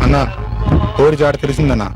అన్నా కోరి జాడ తెలిసిందన్నా.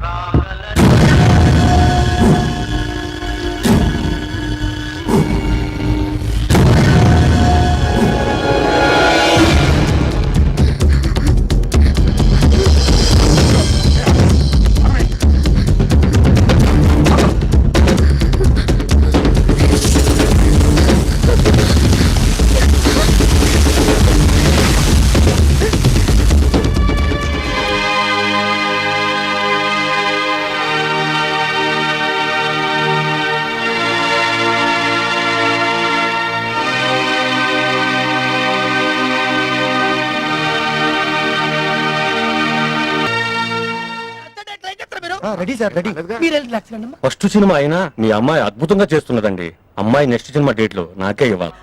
ఫస్ట్ సినిమా అయినా మీ అమ్మాయి అద్భుతంగా చేస్తున్నదండి. అమ్మాయి నెక్స్ట్ సినిమా డేట్ లో నాకే ఇవ్వాలి.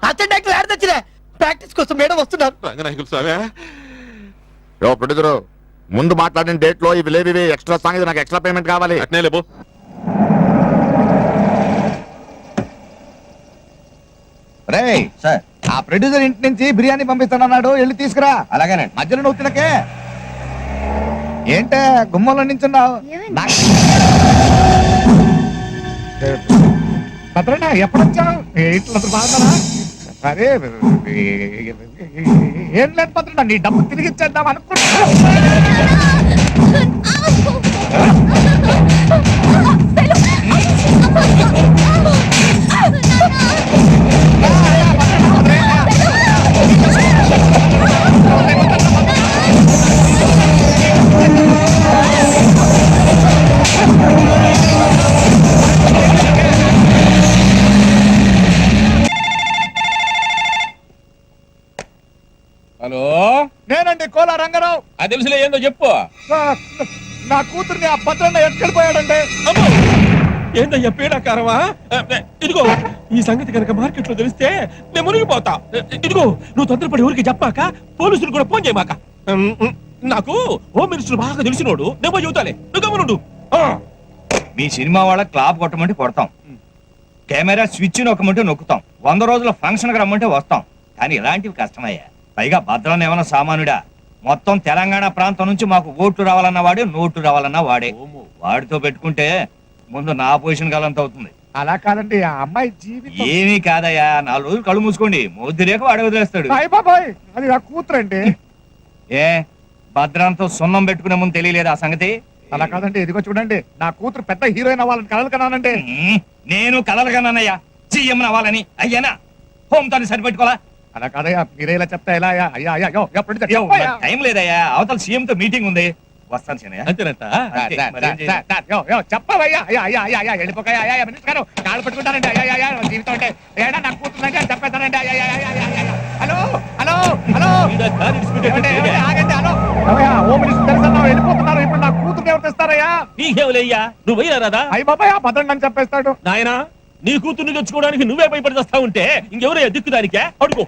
ప్రాక్టీస్ కోసం మేడం వస్తున్నారు. ప్రొడ్యూసర్ ముందు మాట్లాడిన డేట్ లో ఇవి లేవి ఎక్స్ట్రా సాంగ్, నాకు ఎక్స్ట్రా పేమెంట్ కావాలి. అట్నే లేబో. రే సార్, ఆ ప్రొడ్యూసర్ ఇంటి నుంచి బిర్యానీ పంపిస్తానన్నాడు, వెళ్ళి తీసుకురా. అలాగేనండి. మధ్యలో నువ్వు తినకే. ఏంటే గుమ్మంలో నించున్నావు? భద్రనా ఎప్పుడు వచ్చావు? ఇట్లా బాగున్నారా? సరే ఏం లేదు భద్రనా, నీ డబ్బు తిరిగి ఇచ్చేద్దాం అనుకుంటా. హలో, నేనండి కోలా రంగారావు. అది తెలుసులే, ఏందో చెప్పు. నా కూతుర్ని ఆ భద్రన్న ఎత్తుకెళ్ళిపోయాడంటే. ఏందయ్యా పీడాకారమా? ఇదిగో ఈ సంగతి కనుక మార్కెట్ లో తెలిస్తే నేను మునిగిపోతా. ఇదిగో నువ్వు తొందరపడి ఊరికి చెప్పాక పోలీసులు కూడా ఫోన్ చేయమాక. నాకు హోమ్ మినిస్టర్ బాగా తెలిసినోడు, నేను చెబుతాలే, నువ్వు గమనుండు. మీ సినిమా వాళ్ళ క్లాప్ కొట్టమంటే కొడతాం, కెమెరా స్విచ్ నొక్కమంటే నొక్కుతాం, 100 రోజుల ఫంక్షన్ రమ్మంటే వస్తాం. కానీ ఇలాంటివి కష్టమయ్యా. పైగా భద్రన్న ఏమన్నా సామాన్యుడా? మొత్తం తెలంగాణ ప్రాంతం నుంచి మాకు ఓట్లు రావాలన్న వాడే, నోట్లు రావాలన్నా వాడే. వాడితో పెట్టుకుంటే ముందు నా పొజిషన్ కాలంత అవుతుంది. అలా కాదండి, ఆ అమ్మాయి జీవితం ఏమీ కాదయ్యా. 4 రోజులు కళ్ళు మూసుకోండి, మోద్ది రేఖ వాడు వదిలేస్తాడు. అది నా కూతురండి. ఏ భద్రంతో సున్నం పెట్టుకునే ముందు తెలియలేదు ఆ సంగతి? అలా కాదండి, ఇదిగో చూడండి, నా కూతురు పెద్ద హీరోయిన్ అవ్వాలని కలలు కనానంటే. నేను కలలు కన్నానయ్యా, సీఎం అవ్వాలని. అయ్యానా హోమ్ తోని సరిపెట్టుకోవాలా? అలా కాదయ్యా, మీరే ఇలా చెప్తా ఎలా? టైం లేదయ్యా, అవతల సీఎం తో మీటింగ్ ఉంది, వస్తాను సీనయ్య. అంతేనంట. చెప్పవయ్యా. కాళ్ళు పట్టుకుంటానండి. జీవితం అంటే ఏడా నా కూతురుంటే అని చెప్పేస్తానండి. హలో హలో హలో ఆగండి. హలో హోమ్ మినిస్టర్ తెలుసా వెళ్ళిపోతున్నారు. ఇప్పుడు నా కూతురు ఎవరు తెస్తారయ్యా? నీకేవులయ్యా, నువ్వు పోయినా రాదా? అయ్యి బాబాయ్, భద్రంగా అని చెప్పేస్తాడు. నాయనా, నీ కూతుర్ని తెచ్చుకోవడానికి నువ్వే భయపడి వస్తా ఉంటే ఇంకెవరయ్యా దిక్కుదానికే? అడుగు.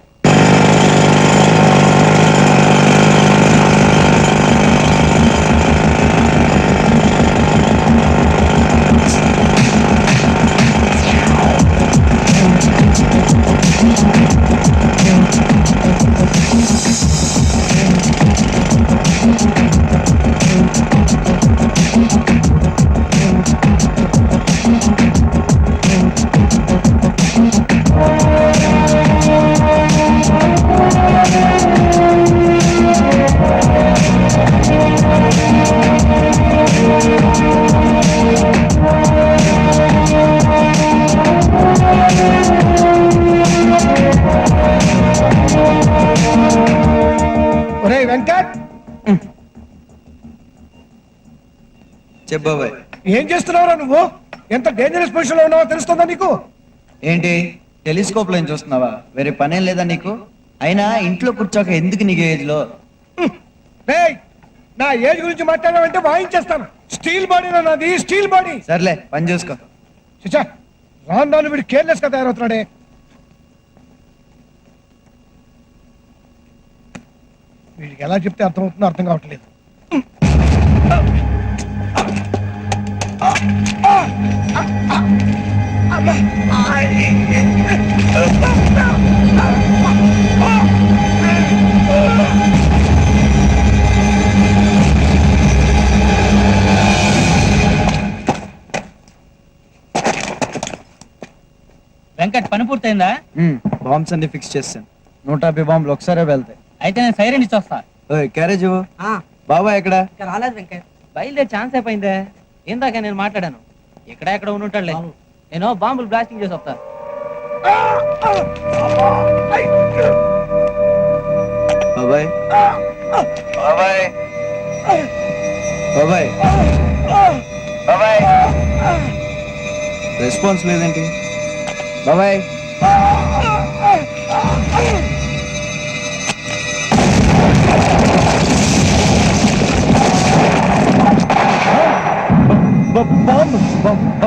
చెప్పబాయ్, ఏం చేస్తున్నావురా నువ్వు? ఎంత డేంజరస్ పొజిషన్ లో ఉన్నావో తెలుస్తుందా నీకు? ఏంటి టెలిస్కోప్ లో చూస్తున్నావా? వేరే పనేం లేదా నీకు? అయినా ఇంట్లో కూర్చోక ఎందుకు నీకు ఏజ్ లో? నా ఏజ్ గురించి మాట్లాడాలంటే వాయించేస్తాను. స్టీల్ బాడీ నాది, స్టీల్ బాడీ. సర్లే పని చూసుకో. చిచ్చా, రాను వీడు కేర్లెస్ గా తయారవుతున్నాడే. వీడికి ఎలా చెప్తే అర్థమవుతుందో అర్థం కావట్లేదు. వెంకట్ పని పూర్తయిందా? బాంబ్స్ అన్ని ఫిక్స్ చేస్తాను. 150 బాంబులు ఒకసారి వెళ్తాయి. అయితే నేను సైరన్ ఇచ్చొస్తా. ఓయ్ క్యారేజ్ ఇవ్వు. బాబాయ్ ఎక్కడ? ఇంకా రాలేదు వెంకట్. బయలుదేరి ఛాన్స్ అయిపోయిందే. ఇందాక నేను మాట్లాడాను. ఎక్కడ ఉండుంటాడులే. నేను బాంబులు బ్లాస్టింగ్ చేసి వస్తా. బాబాయ్ బాబాయ్ బాబాయ్ బాబాయ్ రెస్పాన్స్ లేదేంటి? బాబాయ్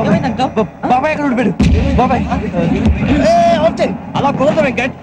ఏమైంది అంకల్? బాబాయ్ ఎక్కడ ఉండిపోయాడు? బాబాయ్ అలా కుదరదు వెంకట్.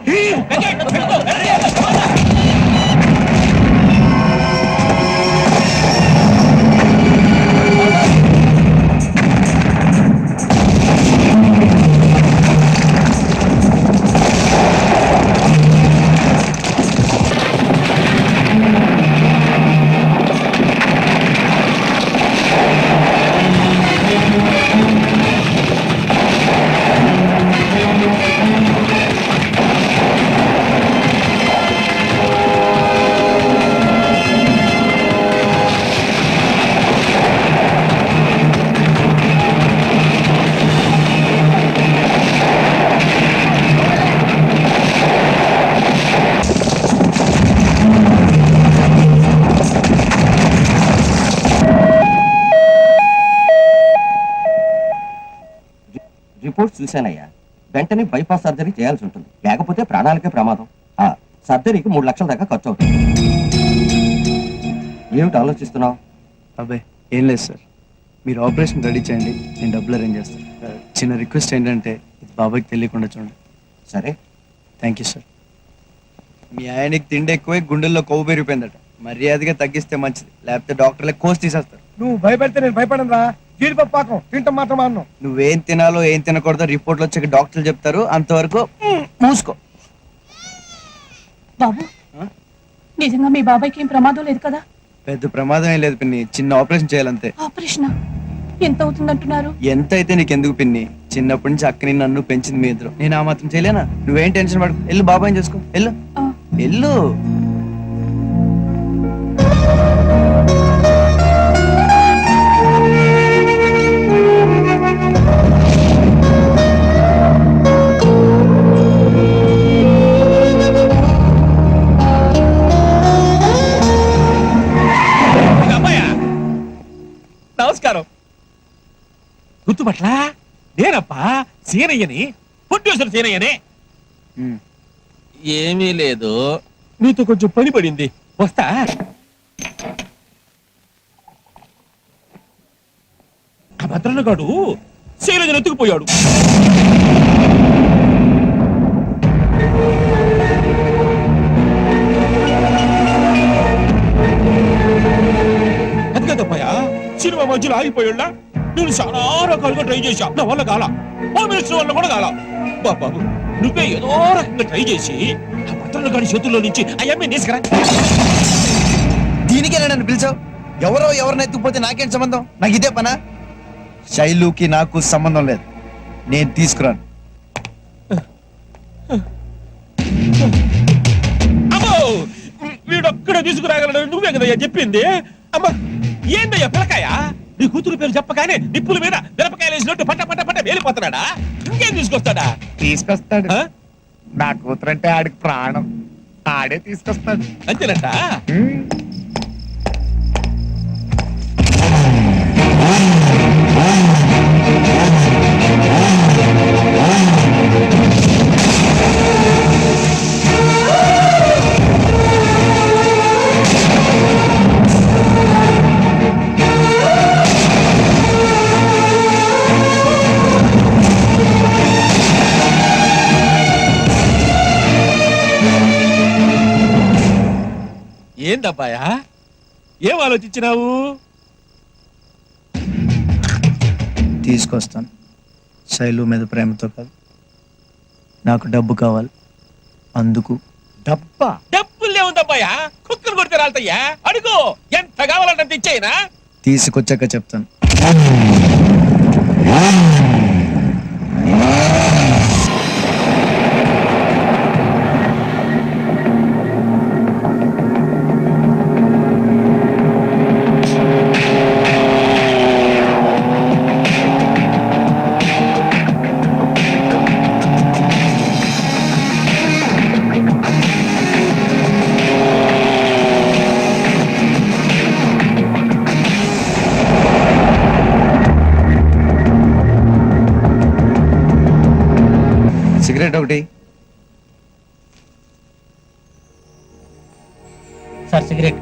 రిపోర్ట్స్ చూశానయ్యా. వెంటనే బైపాస్ సర్జరీ చేయాల్సి ఉంటుంది, లేకపోతే ప్రాణాలకే ప్రమాదం. ఆ సర్జరీకి 3 లక్షల దాకా ఖర్చు అవుతుంది. ఏమిటి ఆలోచిస్తున్నావు? అబ్బాయి ఏం లేదు సార్, మీరు ఆపరేషన్ రెడీ చేయండి, నేను డబ్బులు అరేంజ్ చేస్తాను. చిన్న రిక్వెస్ట్ ఏంటంటే ఇది బాబాయ్కి తెలియకుండా చూడండి. సరే. Thank you sir. మీ ఆయనకి తిండి ఎక్కువై గుండెల్లో కొవ్వు పెరిగిపోయిందట. మర్యాదగా తగ్గిస్తే మంచిది, లేకపోతే డాక్టర్లే కోసి తీసేస్తారు. నువ్వు భయపెడితే నేను భయపడను రా. జీడిపప్పు పాకం తింటాం మాత్రం అన్ను. నువ్వేం తినాలో ఏం తినకూడదో రిపోర్ట్లు వచ్చాక డాక్టర్లు చెప్తారు, అంతవరకు మూసుకో. బాబు నిజంగా మీ బాబాయ్కి ఏం ప్రమాదం లేదు కదా? పెద్ద ప్రమాదం ఏం లేదు పిన్ని, చిన్న ఆపరేషన్ చేయాలంతే. ఆపరేషన్ ఎంత అవుతుందంటున్నారు? ఎంత అయితే నీకెందుకు పిన్ని, చిన్నప్పటి నుంచి అక్కని నన్ను పెంచింది మీ ఇద్దరు, నేను ఆ మాత్రం చేయలేనా? నువ్వేం టెన్షన్ పడకు, వెళ్ళు బాబాయ్ చేసుకో, వెళ్ళు వెళ్ళు. నమస్కారం. గుర్తుపట్లా? నేనప్పా సీనయ్యని, ప్రొడ్యూసర్ సీనయ్యని. ఏమీ లేదు, నీతో కొంచెం పని పడింది, వస్తా. ఆ భద్రన్నగాడు శైలజను ఎత్తుకుపోయాడు. అది కదప్పయా, సినిమా మధ్యలో ఆగిపోయాడా? నేను చాలా రకాలుగా ట్రై చేశా, నా వల్ల కాల. హోమ్ మినిస్టర్ వల్ల కూడా కాల. బాబు నువ్వే ఏదో రకంగా ట్రై చేసి ఆ భద్రన్నగాడి చేతుల్లో నుంచి ఆ అమ్మాయిని తీసుకురా. దీనికే నన్ను పిలిచావు? ఎవరో ఎవరిని ఎత్తుకుపోతే నాకేం సంబంధం? నాకు ఇదే పనా? శైలుకి నాకు సంబంధం లేదు, నేను తీసుకురాను. అమ్మో, వీడొక్కడే తీసుకురాగలడు, నువ్వే కదయ్యా చెప్పింది. అమ్మా ఏందయ్యా పిల్లకాయ, నీ కూతురు పేరు చెప్పగానే నిప్పుల మీద మిరపకాయలు వేసినట్టు పట్ట పట్ట పట్ట వేలిపోతున్నాడా? ఇంకేం తీసుకొస్తాడా? తీసుకొస్తాడు. నా కూతురంటే ఆడికి ప్రాణం, ఆడే తీసుకొస్తాడు. అంతేనట. ఏందబ్బాయా ఏం ఆలోచించినావు? తీసుకొస్తాను. శైలు మీద ప్రేమతో కాదు, నాకు డబ్బు కావాలి. అందుకు డబ్బా? డబ్బులు ఏముందబ్బాయా, కుక్కలు కొడితే రాలతయ్యా. అడుగు, ఎంత కావాలంటే ఇచ్చేయినా. తీసుకొచ్చాక చెప్తాను. సిగరెట్ ఒకటి. Sir cigarette.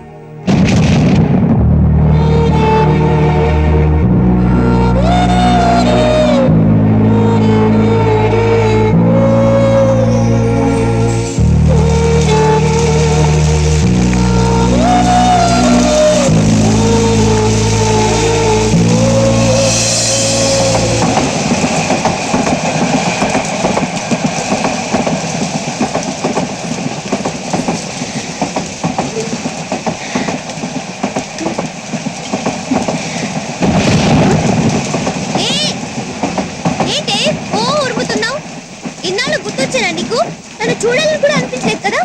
నీకు నన్ను చూడాలని కూడా అనిపించలేదు కదా.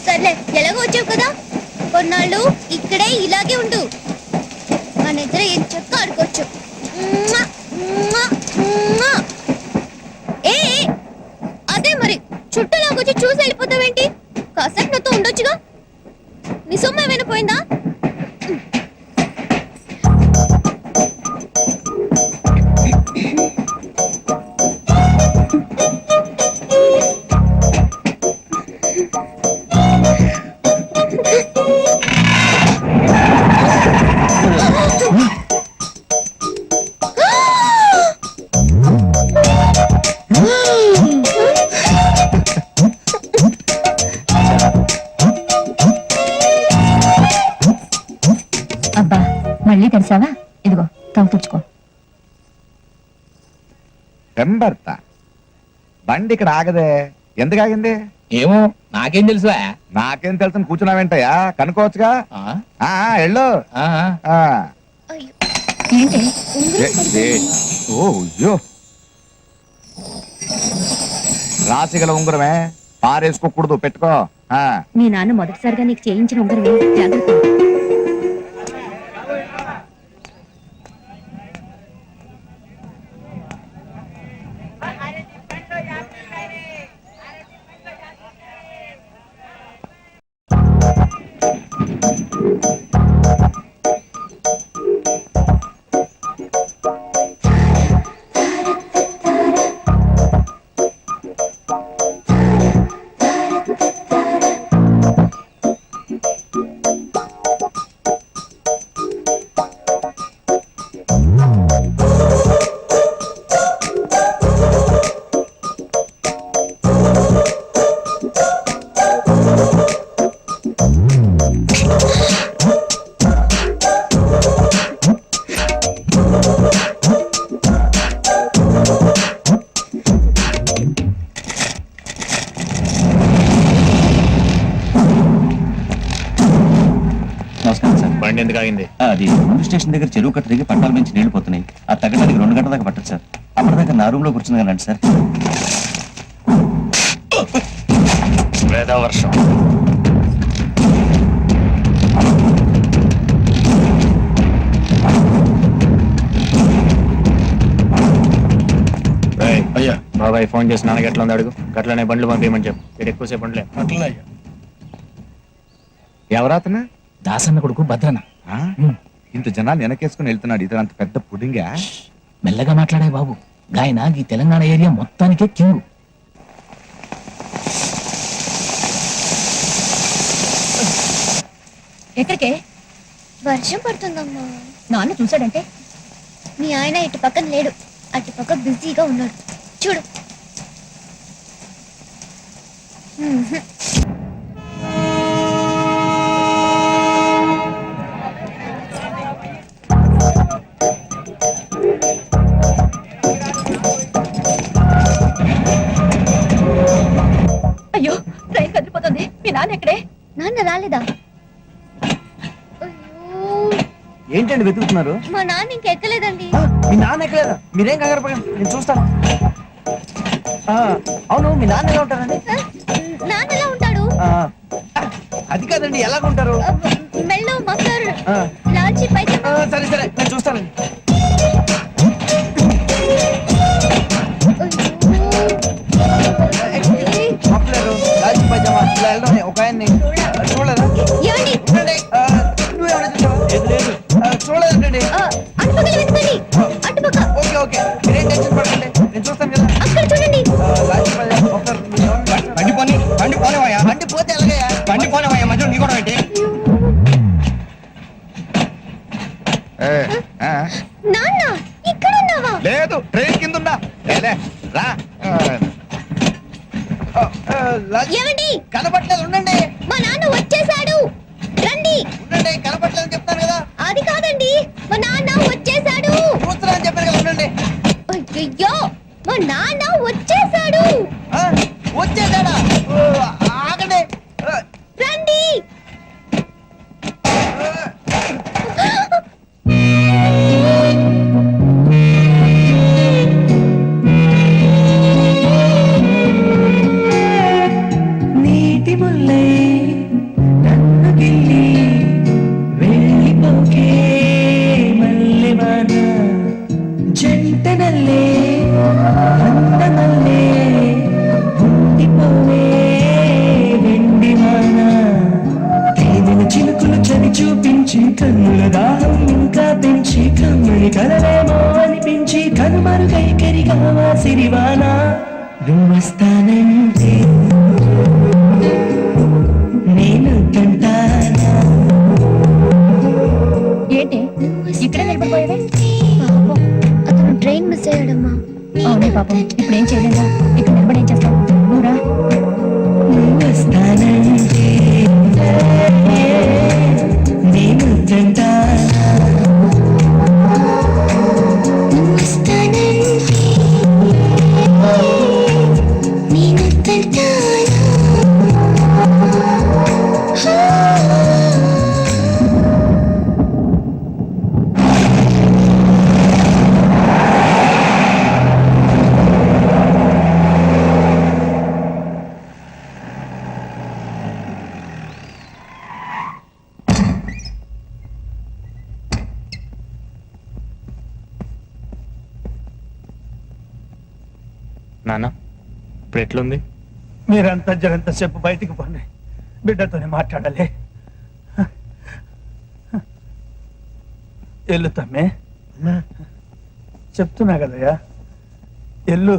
సర్లే, ఎలాగో వచ్చావు కదా, కొన్నాళ్ళు ఇక్కడే ఇలాగే ఉండు. మన ఇద్దరు ఏం చెక్క ఆడుకోవచ్చు. ఏ అదే మరి, చుట్టూలాగొచ్చి చూసి వెళ్ళిపోతావేంటి? కాసేపు నాతో ఉండొచ్చుగా. నీ సొమ్ము ఏమైనా పోయిందా? అబ్బా, మళ్ళీ తెలిసావా? ఇదిగో తవ్వు తుడుచుకో. పెంబర్త బండి ఇక్కడ ఆగదే, ఎందుకు ఆగింది? ఏమో నాకేం తెలుసా? నాకేం తెలుసు, కూర్చున్నావేంటయ్యా, కనుకోవచ్చుగా. ఎళ్ళు. ఏంటి? రాసిగల ఉంగరమే, పారేసుకోకూడదు, పెట్టుకో. మీ నాన్న మొదటిసారిగా నీకు చేయించిన ఉంగరమే, జాగ్రత్త. నమస్కారం సార్. బండి ఎందుకు ఆగింది? అది ముందు స్టేషన్ దగ్గర చెరువు కట్ట దిగి పట్టాల నుంచి నీళ్లు పోతున్నాయి. ఆ తగ్గడానికి 2 గంటల దాకా పట్టదు సార్. అప్పటిదాకా నా రూమ్ లో కూర్చుంది కానీ సార్. వర్షం అయ్యా, బాబాయ్ ఫోన్ చేసి నాన్నకి ఎట్లా ఉంది అడుగు. గట్లనే బండ్లు పంపించమని చెప్పు. ఇక్కడ ఎక్కువసేపు బండ్లే. ఎవరాతను? దాసన్న కొడుకు భద్రన్న. ఇంత జనాలు వెనకేసుకుని వెళ్తున్నాడు, ఇతను అంత పెద్ద పుడింగా. మెల్లగా మాట్లాడే బాబు, గాయన ఈ తెలంగాణ ఏరియా మొత్తానికే కింగు. ఎక్కడికే? వర్షం పడుతుందమ్మా. నాన్న చూసాడంటే? మీ ఆయన ఇటు పక్కన లేడు, అటు పక్క బిజీగా ఉన్నాడు. చూడు. ఏంటండి వెతుకుతున్నారు? మా నాన్న ఇంకెక్కలేదండి. మీ నాన్న ఎక్కలేదా? మీరేం కంగారు పడకండి, నేను చూస్తాను. అవును, మీ నాన్న ఎలా ఉంటారండి? నాన్న ఎలా ఉంటాడు? అది కాదండి, ఎలాగుంటారు? మెల్లో మఫ్లర్, లాల్చి పైజమా. సరే సరే, నేను చూస్తానండి. మఫ్లర్, లాల్చి పైజమా, ఇలా వెళ్ళడం ఒక ఆయన్ని చూడలేదా? ఏమండి? నువ్వేమైనా చూసావా? చూడలేదండి. అటుపక్కన వెతకండి, అటుపక్క. ఓకే ఓకే, మీరేం టెన్షన్ పడకండి, నేను చూస్తాను కదా. అక్కడ చూడండి. లాల్చి పైజమా, మఫ్లర్, బండి పోనేవయ్యా, బండి పోతే ఎలాగయ్యా? బండి పోనేవయ్యా, మధ్యలో నీ కూడా ఏంటి? నాన్న ఇక్కడ ఉన్నావా? లేదు, ట్రైన్ కింద ఉన్నా. రా. ఏమండి? కనపట్లేదు, ఉండండి. మా నాన్న వచ్చేసాడు, రండి. ఉండండి, కనపట్లేదు చెప్తాను కదా. అది కాదండి, మా నాన్న వచ్చేసాడు. చూస్తున్నా అని చెప్పాను కదా, ఉండండి. అయ్యో, మా నాన్న వచ్చేసాడు. వచ్చేసాడా? ఆగండి. రండి. నీటి ముల్లై నన్ను గిల్లి వెళ్ళిపోకే మల్లెవాన జంట నల్లే అందమల్లే ఉండిపోవే వెండివాన తేనెల చిలుకులు చని చూపించి కన్నుల దాహం ఇంకా పెంచి కమ్మని కలలేమో అనిపించి కనుమరుగై కరిగావా సిరివాన నువ్వొస్తానంటే నేను తంటానా. ఏంటి ఇక్కడే నిలబడిపోయావే? పాపం, అతను ట్రైన్ మిస్ అయ్యాడమ్మా. అవునే పాపం, ఇప్పుడు ఏం చేయలేదా? ఇక్కడ నిలబడి ఏం చేస్తావు? నువ్వురా. నువ్వొస్తానంటే నేను తంటానా. నాన్న ఇప్పుడు ఎట్లుంది? మీరంతా జరంతసేపు బయటికి పోండి, బిడ్డతోనే మాట్లాడాలి. ఎల్లు తమ్మే, చెప్తున్నా కదయ్యా, ఎల్లు.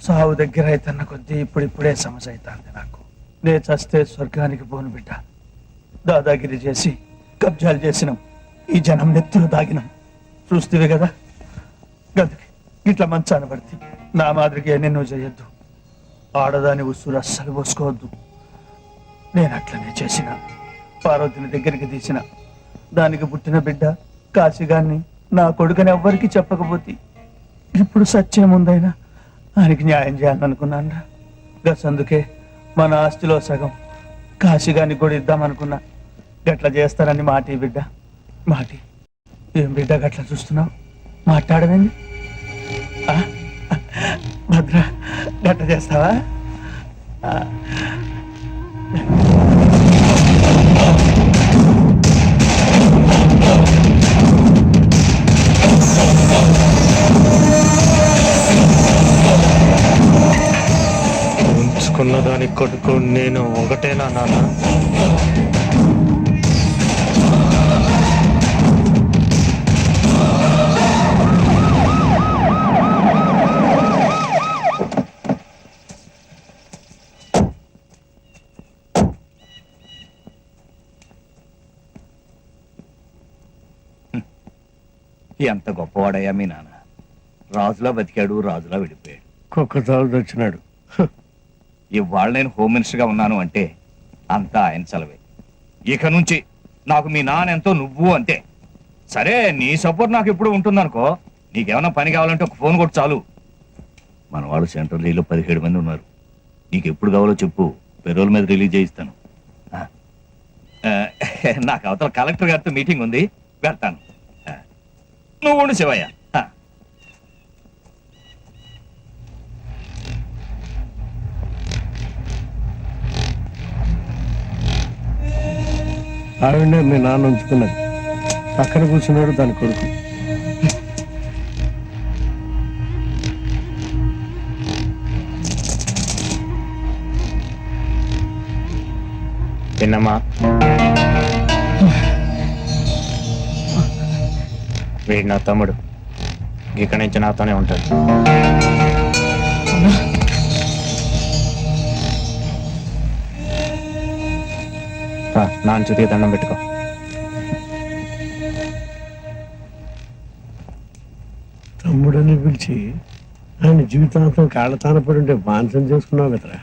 సావు దగ్గర అయితన్న కొద్దీ ఇప్పుడిప్పుడే సమస్య అవుతుంది నాకు. నే చస్తే స్వర్గానికి పోను బిడ్డ. దాదాగిరి చేసి కబ్జాలు చేసినాం, ఈ జనం నెత్తులు దాగినాం. చూస్తేవే కదా, గదికి ఇట్లా మంచాన పడితే నా మాదిరిగా ఎన్నెన్నో చేయొద్దు. ఆడదాని ఉసురు అస్సలు పోసుకోవద్దు. నేను అట్లనే చేసిన. పార్వతిని దగ్గరికి తీసిన, దానికి పుట్టిన బిడ్డ కాశీగాన్ని నా కొడుకని ఎవ్వరికి చెప్పకపోతే ఇప్పుడు సత్యముందైనా ఆయనకి న్యాయం చేయాలనుకున్నాను. గసందుకే మన ఆస్తిలో సగం కాశీగాన్ని కూడా ఇద్దామనుకున్నా. గట్లా చేస్తానని మాటి బిడ్డ, మాటి. ఏం బిడ్డ గట్లా చూస్తున్నావు? మాట్లాడమేంది? భద్ర, గట్ట చేస్తావా? ఉంచుకున్న దాని కొడుకు నేను ఒకటేనా నాన్న? ఎంత గొప్పవాడయ్యా మీ నాన్న. రాజులా బతికాడు, రాజులా విడిపోయాడు. కుక్కతాలు తెచ్చినాడు. ఇవాళ నేను హోమ్ మినిస్టర్ గా ఉన్నాను అంటే అంతా ఆయన చలవే. ఇక నుంచి నాకు మీ నాన్న ఎంతో, నువ్వు అంతే. సరే, నీ సపోర్ట్ నాకు ఎప్పుడు ఉంటుందనుకో. నీకేమైనా పని కావాలంటే ఒక ఫోన్ కొట్టు చాలు. మన వాళ్ళు సెంట్రల్ జైల్లో 17 మంది ఉన్నారు. నీకు ఎప్పుడు కావాలో చెప్పు, పెరోల్ మీద రిలీజ్ చేయిస్తాను. నాకు అవతల కలెక్టర్ గారితో మీటింగ్ ఉంది, వెళ్తాను. నువ్వు ఉండు శివయ్య. ఆవిడ మీ నాన్న ఉంచుకున్నది, పక్కన కూర్చున్నాడు దాని కొడుకు. చిన్నమ్మా, వీడు నా తమ్ముడు, ఇక్కడి నుంచి నాతోనే ఉంటాడు. నాన్న చుతికి దండం పెట్టుకో. తమ్ముడని పిలిచి ఆయన జీవితాంతం కాళ్ళతాన పడి ఉంటే బాన్సం చేసుకున్నావు కదరా.